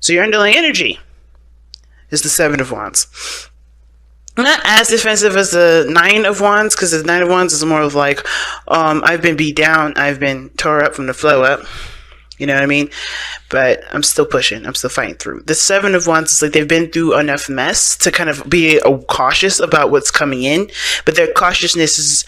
So your underlying energy is the Seven of Wands. Not as defensive as the Nine of Wands, because the Nine of Wands is more of like, I've been beat down, I've been tore up from the flow up. You know what I mean? But I'm still pushing. I'm still fighting through. The Seven of Wands is like they've been through enough mess to kind of be cautious about what's coming in. But their cautiousness is,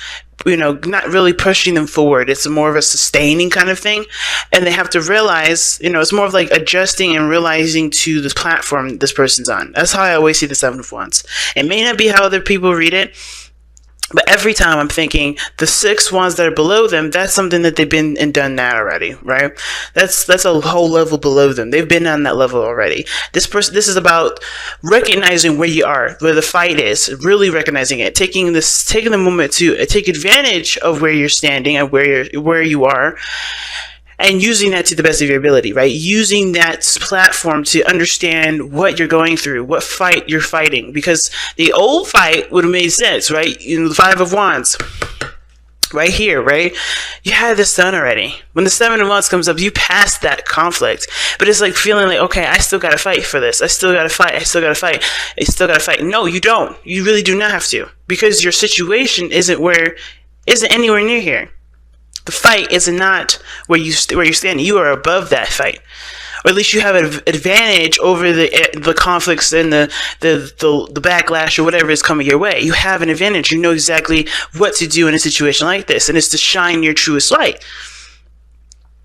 not really pushing them forward. It's more of a sustaining kind of thing. And they have to realize, it's more of like adjusting and realizing to this platform this person's on. That's how I always see the Seven of Wands. It may not be how other people read it. But every time I'm thinking the 6 wands that are below them, that's something that they've been and done that already, right? That's a whole level below them. They've been on that level already. This is about recognizing where you are, where the fight is, really recognizing it, taking the moment to take advantage of where you're standing and where you are. And using that to the best of your ability, right? Using that platform to understand what you're going through, what fight you're fighting. Because the old fight would have made sense, right? The Five of Wands, right here, right? You had this done already. When the Seven of Wands comes up, you passed that conflict. But it's like feeling like, okay, I still got to fight for this. I still got to fight. I still got to fight. I still got to fight. No, you don't. You really do not have to. Because your situation isn't anywhere near here. The fight is not where you're standing. You are above that fight, or at least you have an advantage over the conflicts and the backlash or whatever is coming your way. You have an advantage. You know exactly what to do in a situation like this, and it's to shine your truest light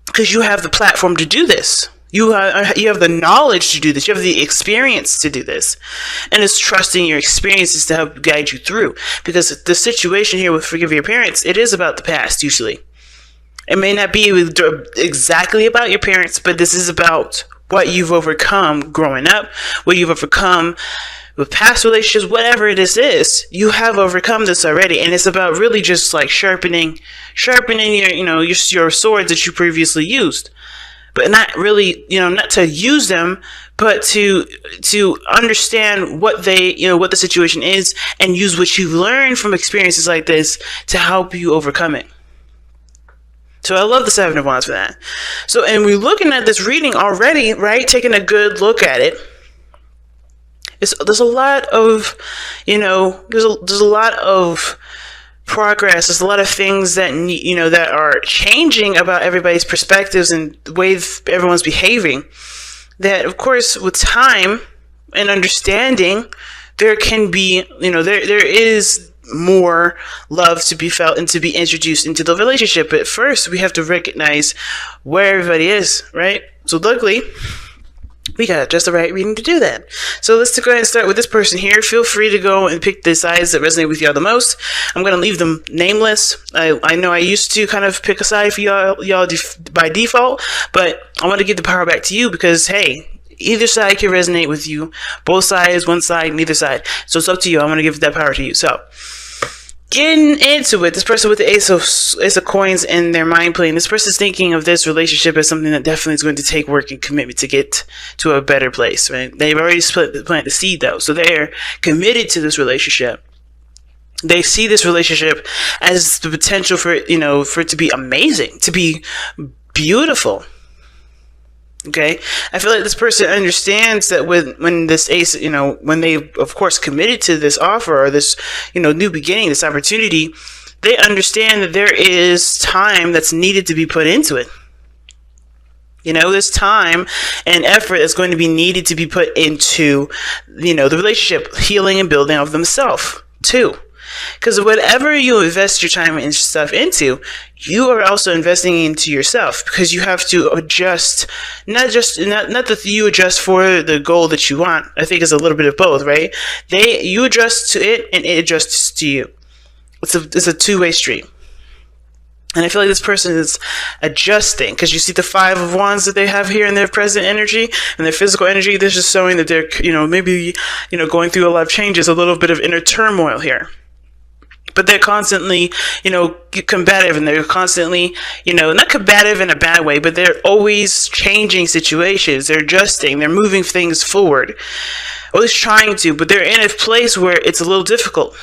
because you have the platform to do this. You have the knowledge to do this. You have the experience to do this. And it's trusting your experiences to help guide you through. Because the situation here with Forgive Your Parents, it is about the past usually. It may not be exactly about your parents, but this is about what you've overcome growing up, what you've overcome with past relationships, whatever it is, you have overcome this already. And it's about really just like sharpening your swords that you previously used, but not really, not to use them, but to understand what the situation is and use what you've learned from experiences like this to help you overcome it. So I love the Seven of Wands for that. So, and we're looking at this reading already, right? Taking a good look at it. There's a lot of, there's a lot of progress. There's a lot of things that, that are changing about everybody's perspectives and the way everyone's behaving. That, of course, with time and understanding, there can be, there is more love to be felt and to be introduced into the relationship. But first, we have to recognize where everybody is, right? So luckily, we got just the right reading to do that. So let's go ahead and start with this person here. Feel free to go and pick the sides that resonate with y'all the most. I'm going to leave them nameless. I know I used to kind of pick a side for y'all by default, but I want to give the power back to you because, hey, either side can resonate with you. Both sides, one side, neither side. So it's up to you. I'm going to give that power to you. So, getting into it, this person with the Ace of Coins in their mind plane, this person's thinking of this relationship as something that definitely is going to take work and commitment to get to a better place, right? They've already planted the seed, though, so they're committed to this relationship. They see this relationship as the potential for it to be amazing, to be beautiful. Okay, I feel like this person understands that when this ace, when they, of course, committed to this offer or this, new beginning, this opportunity, they understand that there is time that's needed to be put into it. There's time and effort that's going to be needed to be put into, the relationship, healing and building of themselves too. Because whatever you invest your time and stuff into, you are also investing into yourself because you have to adjust, not that you adjust for the goal that you want. I think it's a little bit of both, right? You adjust to it and it adjusts to you. It's a two-way street. And I feel like this person is adjusting because you see the Five of Wands that they have here in their present energy and their physical energy. This is showing that they're, maybe, going through a lot of changes, a little bit of inner turmoil here. But they're constantly, combative, and they're constantly, not combative in a bad way, but they're always changing situations. They're adjusting. They're moving things forward. Or at least trying to, but they're in a place where it's a little difficult.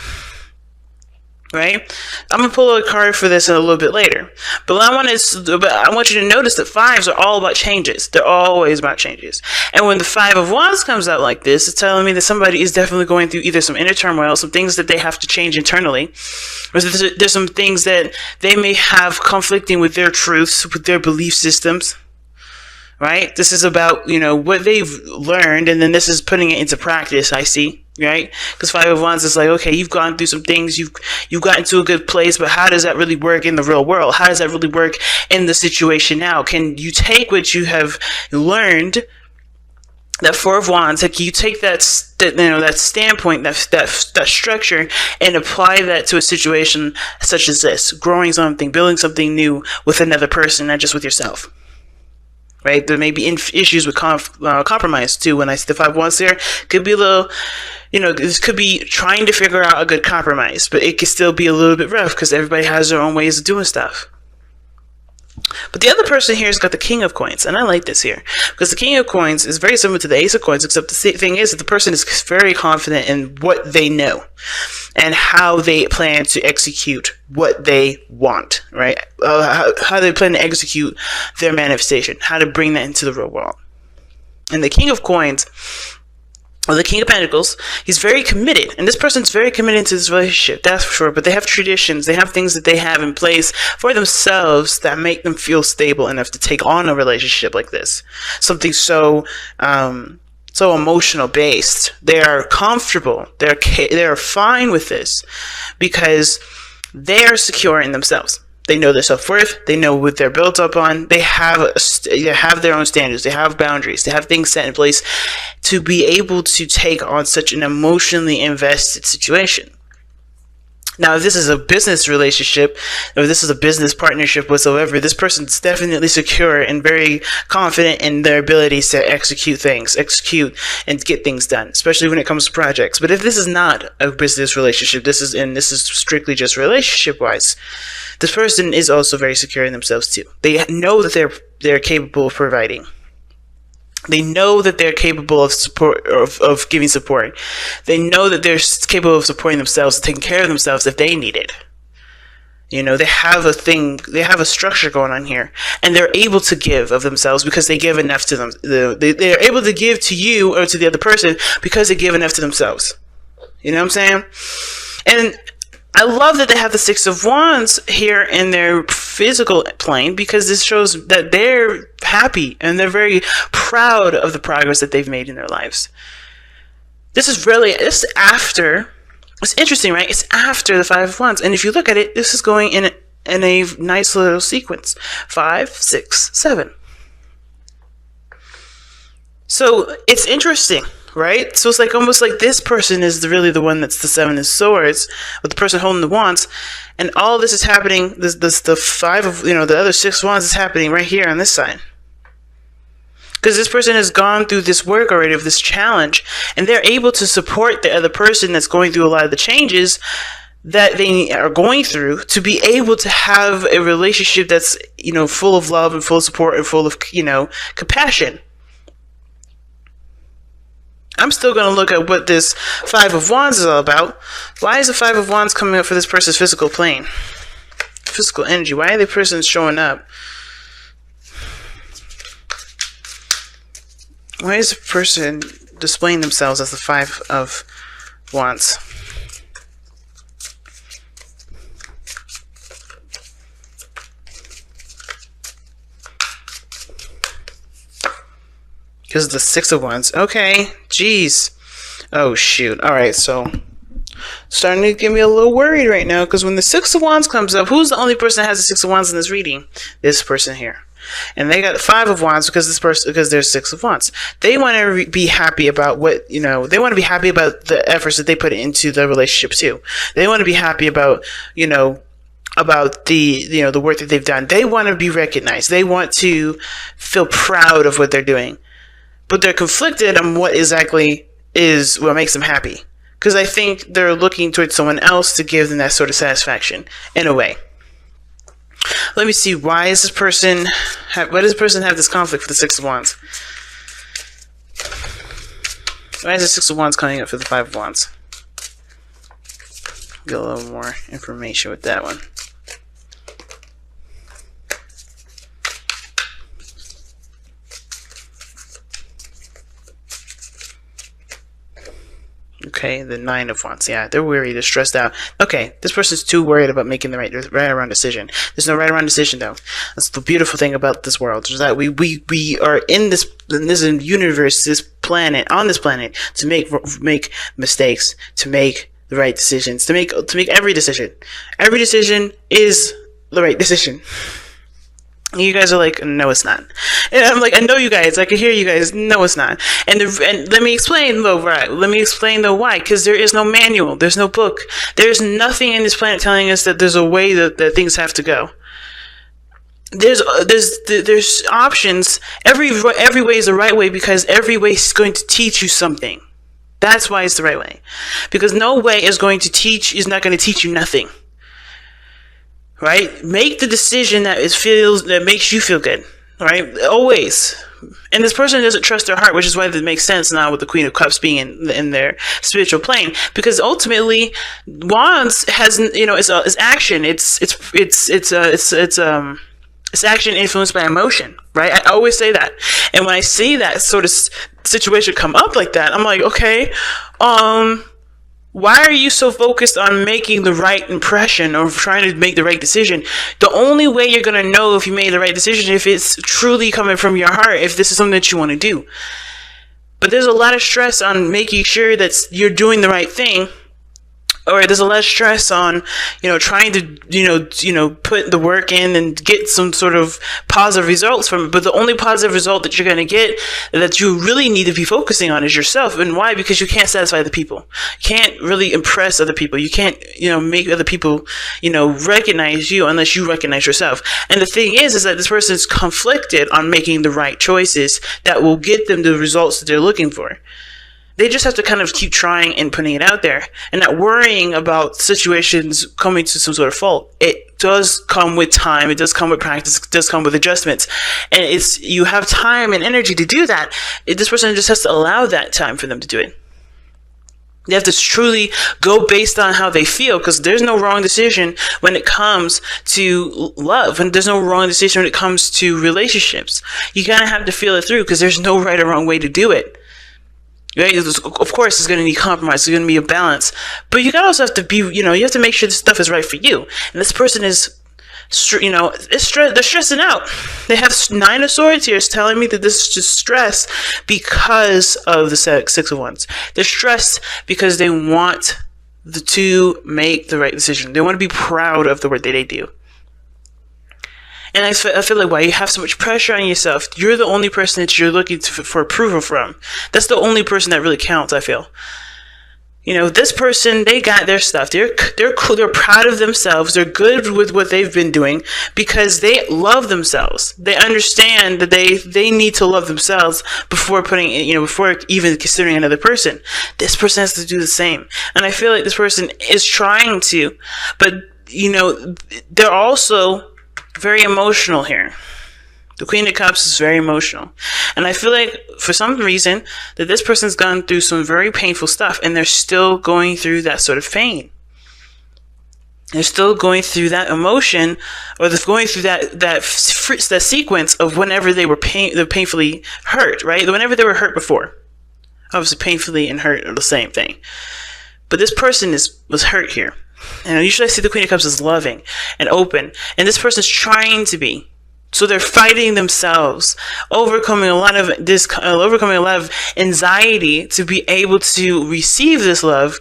Right? I'm going to pull a card for this in a little bit later. But I want you to notice that fives are all about changes. They're always about changes. And when the Five of Wands comes out like this, it's telling me that somebody is definitely going through either some inner turmoil, some things that they have to change internally, or there's some things that they may have conflicting with their truths, with their belief systems. Right? This is about, what they've learned, and then this is putting it into practice, I see. Right? Because Five of Wands is like, okay, you've gone through some things, you've gotten to a good place, but how does that really work in the real world? How does that really work in the situation now? Can you take what you have learned, that Four of Wands, can you take that standpoint, that structure, and apply that to a situation such as this, growing something, building something new with another person, not just with yourself? Right? There may be issues with compromise too. When I see the Five of Wands there, could be a little, this could be trying to figure out a good compromise, but it could still be a little bit rough because everybody has their own ways of doing stuff. But the other person here has got the King of Coins, and I like this here because the King of Coins is very similar to the Ace of Coins, except the thing is that the person is very confident in what they know and how they plan to execute what they want, right? How they plan to execute their manifestation, how to bring that into the real world. And the King of Coins, or the King of Pentacles, he's very committed, and this person's very committed to this relationship, that's for sure. But they have traditions, they have things that they have in place for themselves that make them feel stable enough to take on a relationship like this. Something so emotional based. They are comfortable. They're fine with this because they are secure in themselves. They know their self-worth. They know what they're built up on. They have their own standards. They have boundaries. They have things set in place to be able to take on such an emotionally invested situation. Now, if this is a business relationship, or this is a business partnership whatsoever, this person's definitely secure and very confident in their abilities to execute and get things done, especially when it comes to projects. But if this is not a business relationship, this is strictly just relationship-wise, this person is also very secure in themselves too. They know that they're capable of providing. They know that they're capable of support, of giving support. They know that they're capable of supporting themselves, taking care of themselves if they need it. They have a structure going on here, and they're able to give of themselves because they give enough to them. They're able to give to you or to the other person because they give enough to themselves. You know what I'm saying? And I love that they have the Six of Wands here in their physical plane because this shows that they're happy and they're very proud of the progress that they've made in their lives. It's interesting, right? It's after the Five of Wands. And if you look at it, this is going in a nice little sequence. 5, 6, 7. So it's interesting. Right? So it's like almost like this person is really the one that's the Seven of Swords, with the person holding the wands, and all this is happening. The Five of the other Six Wands is happening right here on this side, because this person has gone through this work already of this challenge, and they're able to support the other person that's going through a lot of the changes that they are going through to be able to have a relationship that's full of love and full of support and full of compassion. I'm still going to look at what this Five of Wands is all about. Why is the Five of Wands coming up for this person's physical plane? Physical energy. Why are the persons showing up? Why is the person displaying themselves as the Five of Wands? Because of the Six of Wands. Okay. Jeez. Oh, shoot. Alright, so starting to get me a little worried right now, because when the Six of Wands comes up, who's the only person that has the Six of Wands in this reading? This person here. And they got the Five of Wands because there's Six of Wands. They want to be happy about they want to be happy about the efforts that they put into the relationship too. They want to be happy about, about the work that they've done. They want to be recognized. They want to feel proud of what they're doing. But they're conflicted on what exactly is what makes them happy. Because I think they're looking towards someone else to give them that sort of satisfaction, in a way. Let me see, why does this person have this conflict for the Six of Wands? Why is the Six of Wands coming up for the Five of Wands? Get a little more information with that one. Okay, the 9 of Wands. Yeah, they're worried, they're stressed out. Okay, this person's too worried about making the right or wrong decision. There's no right or wrong decision, though. That's the beautiful thing about this world, is that we are in this universe, this planet, on this planet, to make mistakes, to make the right decisions, to make every decision. Every decision is the right decision. You guys are like, no, it's not. And I'm like, I know you guys. I can hear you guys. No, it's not. And let me explain though, right? Let me explain though why. Because there is no manual. There's no book. There's nothing in this planet telling us that there's a way that things have to go. There's options. Every way is the right way, because every way is going to teach you something. That's why it's the right way. Because no way is not going to teach you nothing. Right? Make the decision that makes you feel good. Right? Always. And this person doesn't trust their heart, which is why it makes sense now with the Queen of Cups being in their spiritual plane. Because ultimately, Wands has, it's action. It's action influenced by emotion. Right? I always say that. And when I see that sort of situation come up like that, I'm like, okay, why are you so focused on making the right impression or trying to make the right decision? The only way you're going to know if you made the right decision if it's truly coming from your heart, if this is something that you want to do. But there's a lot of stress on making sure that you're doing the right thing. Or there's a lot of stress on, trying to, put the work in and get some sort of positive results from it. But the only positive result that you're going to get that you really need to be focusing on is yourself. And why? Because you can't satisfy the people. You can't really impress other people. You can't, make other people, recognize you unless you recognize yourself. And the thing is that this person is conflicted on making the right choices that will get them the results that they're looking for. They just have to kind of keep trying and putting it out there and not worrying about situations coming to some sort of fault. It does come with time. It does come with practice. It does come with adjustments. And you have time and energy to do that. This person just has to allow that time for them to do it. They have to truly go based on how they feel, because there's no wrong decision when it comes to love, and there's no wrong decision when it comes to relationships. You gotta have to feel it through, because there's no right or wrong way to do it. Right? Of course, it's going to need compromise. There's going to be a balance. But you also have to be, you have to make sure this stuff is right for you. And this person is, they're stressing out. They have 9 of Swords here. It's telling me that this is just stress because of the 6 of Wands. They're stressed because they want to make the right decision. They want to be proud of the work that they do. And I feel like, why you have so much pressure on yourself? You're the only person that you're looking for approval from. That's the only person that really counts, I feel. This person, they got their stuff. They're cool. They're proud of themselves. They're good with what they've been doing because they love themselves. They understand that they need to love themselves before before even considering another person. This person has to do the same. And I feel like this person is trying to, but they're also very emotional here. The Queen of Cups is very emotional. And I feel like for some reason that this person's gone through some very painful stuff, and they're still going through that sort of pain. They're still going through that emotion, or they're going through that sequence of whenever they were painfully hurt, right? Whenever they were hurt before. Obviously, painfully and hurt are the same thing. But this person was hurt here. And usually I see the Queen of Cups as loving and open. And this person's trying to be. So they're fighting themselves, overcoming a lot of anxiety to be able to receive this love.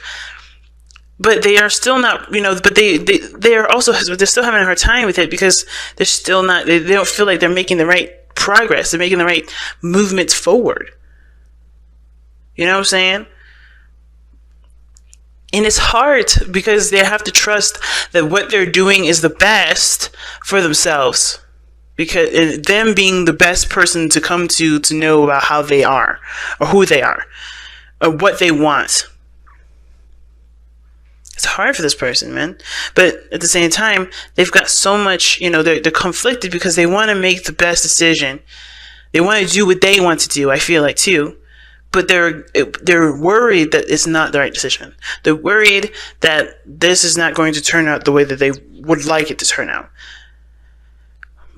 But they are still not, but they're still having a hard time with it, because they're still not, they don't feel like they're making the right progress. They're making the right movements forward. You know what I'm saying? And it's hard because they have to trust that what they're doing is the best for themselves. Because them being the best person to come to know about how they are, or who they are, or what they want. It's hard for this person, man. But at the same time, they've got so much, they're conflicted because they want to make the best decision. They want to do what they want to do, I feel like, too. But they're worried that it's not the right decision. They're worried that this is not going to turn out the way that they would like it to turn out.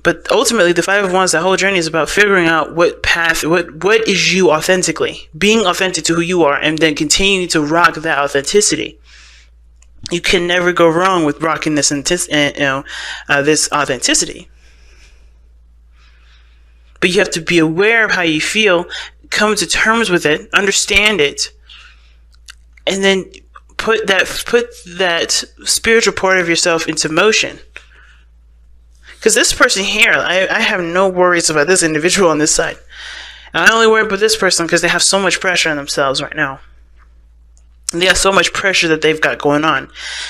But ultimately, the Five of Wands, that whole journey is about figuring out what path, what is you authentically, being authentic to who you are, and then continuing to rock that authenticity. You can never go wrong with rocking this, this authenticity. But you have to be aware of how you feel, come to terms with it, understand it, and then put that spiritual part of yourself into motion. Because this person here, I have no worries about this individual on this side. And I only worry about this person because they have so much pressure on themselves right now. And they have so much pressure that they've got going on.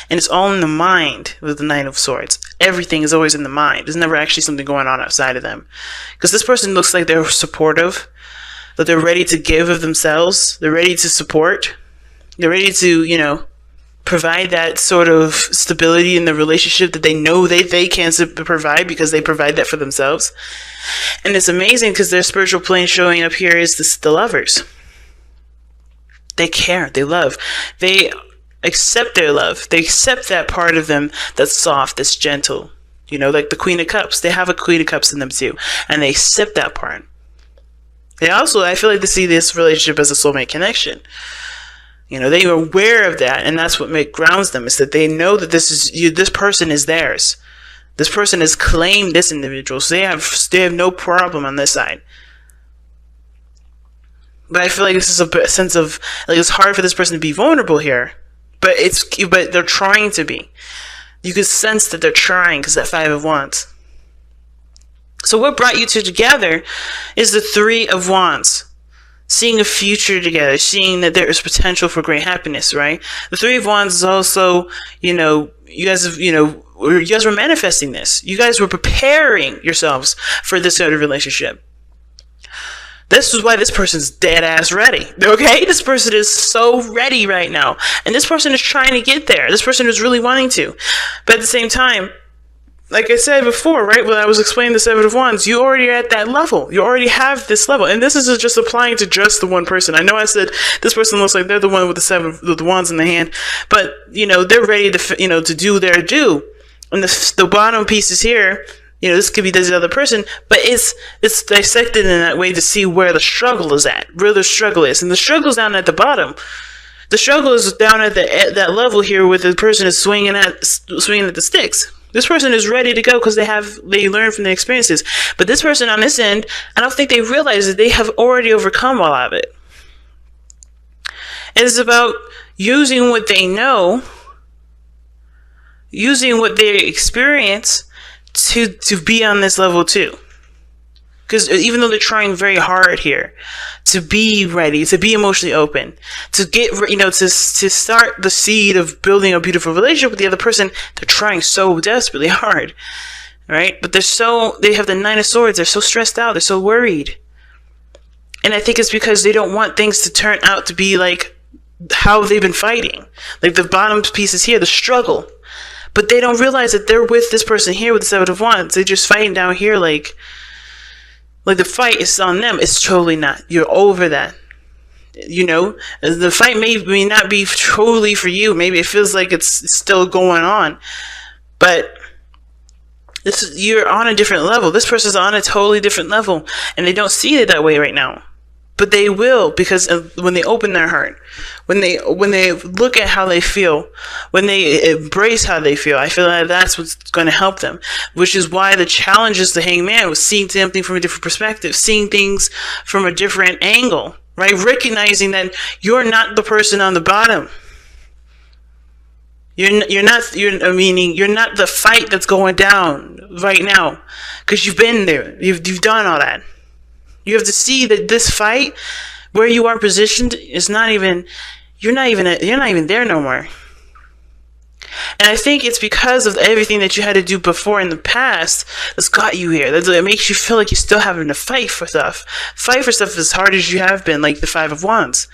And it's all in the mind with the Knight of Swords. Everything is always in the mind. There's never actually something going on outside of them. Because this person looks like they're supportive, that they're ready to give of themselves. They're ready to support. They're ready to, provide that sort of stability in the relationship that they know they can provide, because they provide that for themselves. And it's amazing because their spiritual plane showing up here is the Lovers. They care, they love, they accept their love, they accept that part of them that's soft, that's gentle, like the Queen of Cups. They have a Queen of Cups in them too, and they accept that part. They also, I feel like they see this relationship as a soulmate connection. They are aware of that, and that's what grounds them, is that they know that this person is theirs. This person has claimed this individual, so they have no problem on this side. But I feel like this is a sense of, it's hard for this person to be vulnerable here, but they're trying to be. You can sense that they're trying, because that Five of Wands. So what brought you two together is the Three of Wands. Seeing a future together, seeing that there is potential for great happiness, right? The Three of Wands is also, you guys were manifesting this. You guys were preparing yourselves for this sort of relationship. This is why this person's dead ass ready, okay? This person is so ready right now. And this person is trying to get there. This person is really wanting to. But at the same time, like I said before, right, when I was explaining the Seven of Wands, you already are at that level. You already have this level. And this is just applying to just the one person. I know I said this person looks like they're the one with the Wands in the hand, but, they're ready to, to do their due. And the bottom pieces here, this could be this other person, but it's dissected in that way to see where the struggle is at, where the struggle is. And the struggle's down at the bottom. The struggle is down at that level here, where the person is swinging at the sticks. This person is ready to go because they learned from their experiences. But this person on this end, I don't think they realize that they have already overcome all of it. It's about using what they know, using what they experience to be on this level too. Because even though they're trying very hard here to be ready, to be emotionally open, to get, to start the seed of building a beautiful relationship with the other person, they're trying so desperately hard, right? But they have the Nine of Swords. They're so stressed out. They're so worried. And I think it's because they don't want things to turn out to be like how they've been fighting. Like the bottom pieces here, the struggle. But they don't realize that they're with this person here with the Seven of Wands. They're just fighting down here like the fight is on them. It's totally not. You're over that. The fight may not be totally for you. Maybe it feels like it's still going on. But you're on a different level. This person's on a totally different level. And they don't see it that way right now. But they will, because when they open their heart, when they look at how they feel, when they embrace how they feel, I feel like that's what's going to help them. Which is why the challenge is the Hangman, was seeing something from a different perspective, seeing things from a different angle, right? Recognizing that you're not the person on the bottom. You're not the fight that's going down right now, because you've been there. You've done all that. You have to see that this fight, where you are positioned, is you're not even there no more. And I think it's because of everything that you had to do before in the past that's got you here. That makes you feel like you're still having to fight for stuff. Fight for stuff as hard as you have been, like the Five of Wands.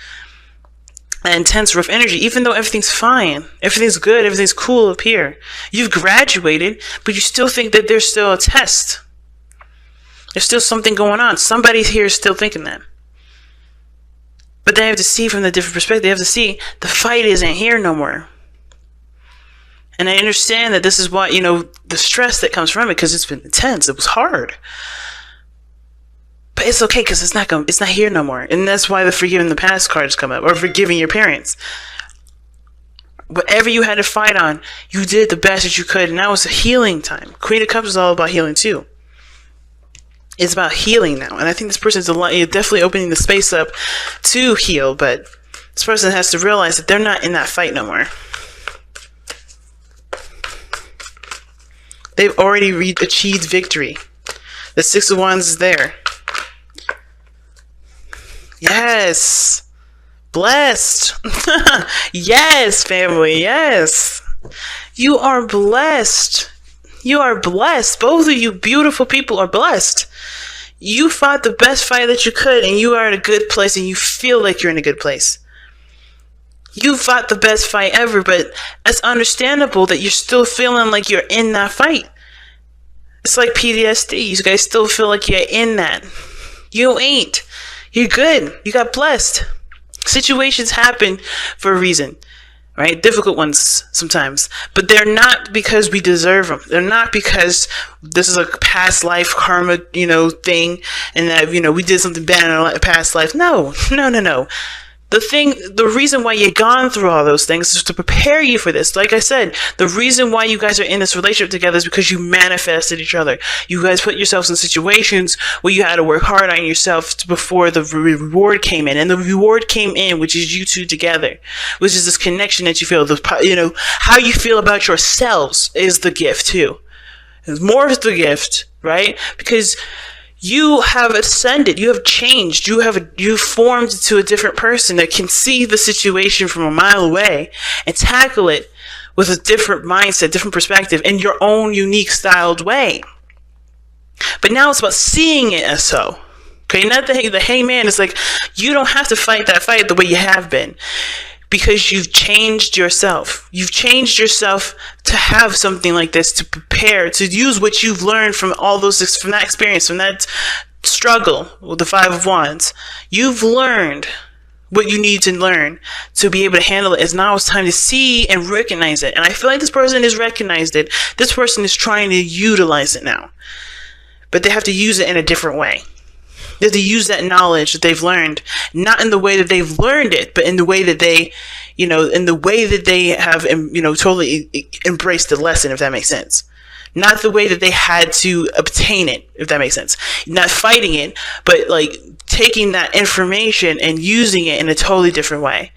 That intense, rough energy, even though everything's fine. Everything's good. Everything's cool up here. You've graduated, but you still think that there's still a test. There's still something going on. Somebody here is still thinking that. But they have to see from the different perspective. They have to see the fight isn't here no more. And I understand that this is why, the stress that comes from it, because it's been intense. It was hard. But it's okay, because it's not here no more. And that's why the forgiving the past cards come up, or forgiving your parents. Whatever you had to fight on, you did the best that you could, and now it's a healing time. Queen of Cups is all about healing too. It's about healing now, and I think this person is definitely opening the space up to heal, but this person has to realize that they're not in that fight no more. They've already achieved victory. The Six of Wands is there. Yes. Blessed. Yes, family. Yes. You are blessed. You are blessed. Both of you beautiful people are blessed. You fought the best fight that you could, and you are in a good place, and you feel like you're in a good place. You fought the best fight ever, but it's understandable that you're still feeling like you're in that fight. It's like PTSD. You guys still feel like you're in that. You ain't. You're good. You got blessed. Situations happen for a reason, right? Difficult ones sometimes, but they're not because we deserve them. They're not because this is a past life karma, thing, and that, we did something bad in our past life. No. The reason why you've gone through all those things is to prepare you for this. Like I said, the reason why you guys are in this relationship together is because you manifested each other. You guys put yourselves in situations where you had to work hard on yourself before the reward came in. And the reward came in, which is you two together, which is this connection that you feel. How you feel about yourselves is the gift too. It's more of the gift, right? Because you have ascended, you have changed, you've formed into a different person that can see the situation from a mile away and tackle it with a different mindset, different perspective, in your own unique styled way. But now it's about seeing it as so. Okay, not the hangman is like, you don't have to fight that fight the way you have been. Because you've changed yourself. You've changed yourself to have something like this, to prepare, to use what you've learned from all those, from that experience, from that struggle with the Five of Wands. You've learned what you need to learn to be able to handle it. Now it's time to see and recognize it. And I feel like this person has recognized it. This person is trying to utilize it now. But they have to use it in a different way. They have to use that knowledge that they've learned, not in the way that they've learned it, but in the way that they, in the way that they have, totally embraced the lesson, if that makes sense. Not the way that they had to obtain it, if that makes sense. Not fighting it, but like taking that information and using it in a totally different way.